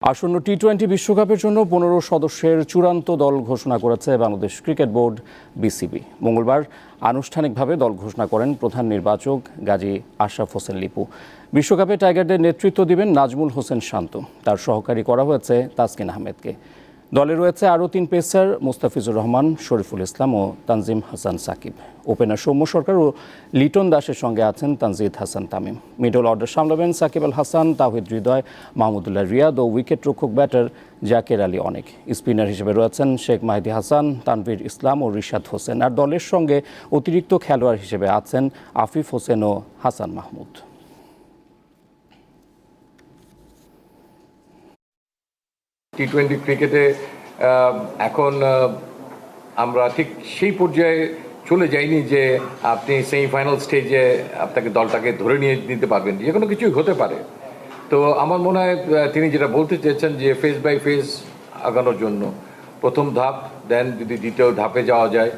আসন্ন টি-20 বিশ্বকাপের জন্য 15 সদস্যের চূড়ান্ত দল ঘোষণা করেছে বাংলাদেশ ক্রিকেট বোর্ড বিসিবি। মঙ্গলবার আনুষ্ঠানিকভাবে দল ঘোষণা করেন প্রধান নির্বাচক গাজী আশরাফ হোসেন লিপু। বিশ্বকাপে টাইগারদের নেতৃত্ব দিবেন নাজমুল হোসেন শান্ত, তার সহকারী করা হয়েছে তাসকিন আহমেদকে। দলে রয়েছে আরও 3 পেসার মুস্তাফিজুর রহমান, শরীফুল ইসলাম ও তানজিম হাসান সাকিব। ওপেনার সৌম্য সরকার ও লিটন দাসের সঙ্গে আছেন তানজিদ হাসান তামিম। মিডল অর্ডার সামলাবেন সাকিব আল হাসান, তাওহিদ হৃদয়, মাহমুদুল্লাহ রিয়াদ ও উইকেট রক্ষক ব্যাটার জাকের আলী অনেক। স্পিনার হিসেবে রয়েছেন শেখ মাহিদি হাসান, তানভীর ইসলাম ও রিশাদ হোসেন। আর দলের সঙ্গে অতিরিক্ত খেলোয়াড় হিসেবে আছেন আফিফ হোসেন ও হাসান মাহমুদ। টি-20 ক্রিকেটে এখন আমরা ঠিক সেই পর্যায়ে চলে যাইনি যে আপনি সেমিফাইনাল স্টেজে আপনাকে দলটাকে ধরে নিয়ে নিতে পারবেন, যে কোনো কিছুই হতে পারে। তো আমার মনে হয় তিনি যেটা বলতে চেয়েছেন যে ফেজ বাই ফেজ আগানোর জন্য প্রথম ধাপ, দেন যদি দ্বিতীয় ধাপে যাওয়া যায়